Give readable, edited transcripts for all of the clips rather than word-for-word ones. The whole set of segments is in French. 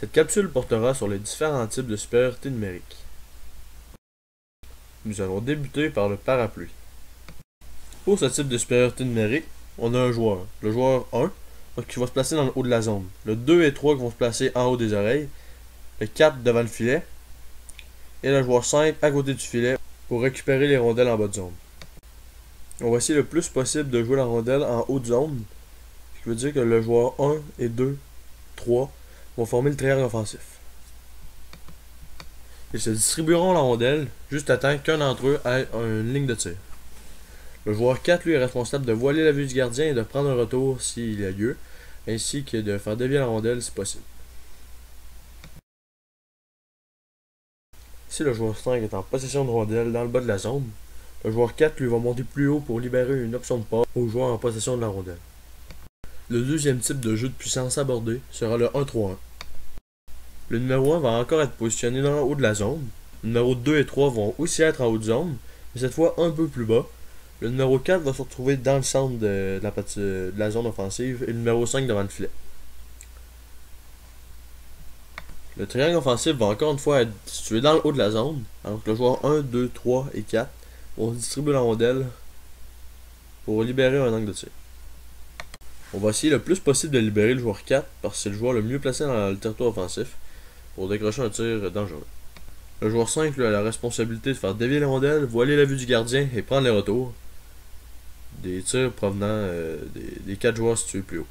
Cette capsule portera sur les différents types de supériorité numérique. Nous allons débuter par le parapluie. Pour ce type de supériorité numérique, on a un joueur. Le joueur 1 qui va se placer dans le haut de la zone. Le 2 et 3 qui vont se placer en haut des oreilles. Le 4 devant le filet. Et le joueur 5 à côté du filet pour récupérer les rondelles en bas de zone. On va essayer le plus possible de jouer la rondelle en haut de zone. Ce qui veut dire que le joueur 1 et 2, 3 vont former le triangle offensif. Ils se distribueront la rondelle juste à temps qu'un d'entre eux ait une ligne de tir. Le joueur 4 lui est responsable de voiler la vue du gardien et de prendre un retour s'il y a lieu, ainsi que de faire dévier la rondelle si possible. Si le joueur 5 est en possession de rondelle dans le bas de la zone, le joueur 4 lui va monter plus haut pour libérer une option de passe au joueur en possession de la rondelle. Le deuxième type de jeu de puissance abordé sera le 1-3-1. Le numéro 1 va encore être positionné dans le haut de la zone. Le numéro 2 et 3 vont aussi être en haut de zone, mais cette fois un peu plus bas. Le numéro 4 va se retrouver dans le centre de la zone offensive et le numéro 5 devant le filet. Le triangle offensif va encore une fois être situé dans le haut de la zone, alors que le joueur 1, 2, 3 et 4 vont distribuer la rondelle pour libérer un angle de tir. On va essayer le plus possible de libérer le joueur 4 parce que c'est le joueur le mieux placé dans le territoire offensif pour décrocher un tir dangereux. Le joueur 5 lui, a la responsabilité de faire dévier la rondelle, voiler la vue du gardien et prendre les retours des tirs provenant des 4 joueurs situés plus haut.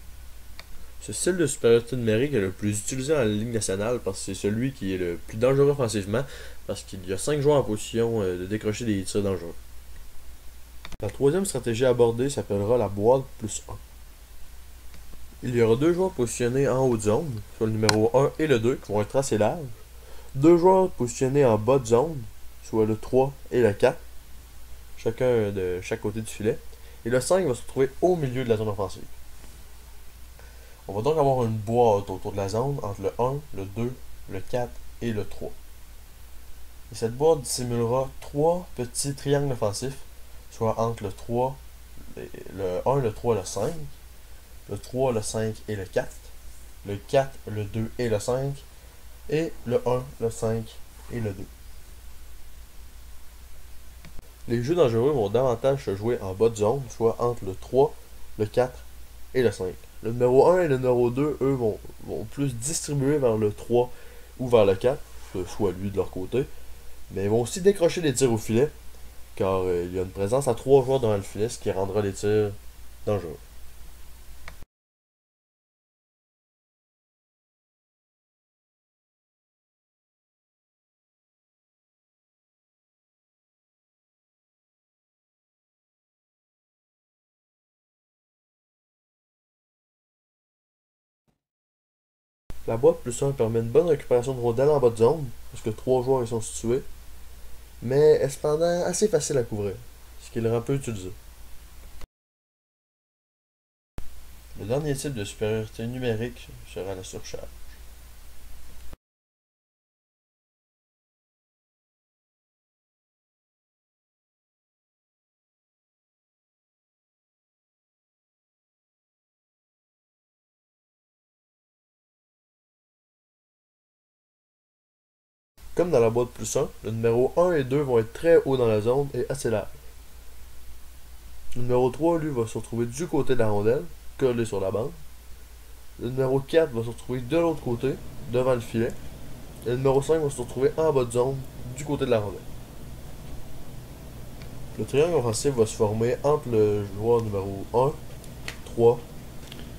Ce style de supériorité numérique est le plus utilisé dans la Ligue nationale parce que c'est celui qui est le plus dangereux offensivement parce qu'il y a 5 joueurs en position de décrocher des tirs dangereux. La troisième stratégie abordée s'appellera la boîte plus 1. Il y aura 2 joueurs positionnés en haut de zone, soit le numéro 1 et le 2 qui vont être assez larges. 2 joueurs positionnés en bas de zone, soit le 3 et le 4, chacun de chaque côté du filet. Et le 5 va se retrouver au milieu de la zone offensive. On va donc avoir une boîte autour de la zone entre le 1, le 2, le 4 et le 3. Et cette boîte dissimulera 3 petits triangles offensifs, soit entre le 3, le 1, le 3 et le 5, le 3, le 5 et le 4, le 4, le 2 et le 5, et le 1, le 5 et le 2. Les jeux dangereux vont davantage se jouer en bas de zone, soit entre le 3, le 4 et le 5. Le numéro 1 et le numéro 2, eux, vont plus distribuer vers le 3 ou vers le 4, soit lui de leur côté, mais ils vont aussi décrocher des tirs au filet, car il y a une présence à 3 joueurs devant le filet, ce qui rendra les tirs dangereux. La boîte plus 1 permet une bonne récupération de rondelles en bas de zone, parce que 3 joueurs y sont situés, mais est cependant assez facile à couvrir, ce qui le rend peu utilisé. Le dernier type de supériorité numérique sera la surcharge. Comme dans la boîte plus 1, le numéro 1 et 2 vont être très hauts dans la zone et assez larges. Le numéro 3, lui, va se retrouver du côté de la rondelle, collé sur la bande. Le numéro 4 va se retrouver de l'autre côté, devant le filet. Et le numéro 5 va se retrouver en bas de zone, du côté de la rondelle. Le triangle offensif va se former entre le joueur numéro 1, 3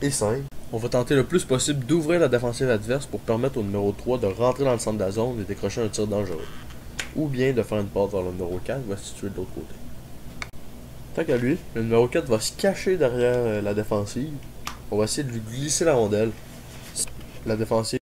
et 5. On va tenter le plus possible d'ouvrir la défensive adverse pour permettre au numéro 3 de rentrer dans le centre de la zone et décrocher un tir dangereux. Ou bien de faire une passe vers le numéro 4 qui va se situer de l'autre côté. Tant qu'à lui, le numéro 4 va se cacher derrière la défensive. On va essayer de lui glisser la rondelle. La défensive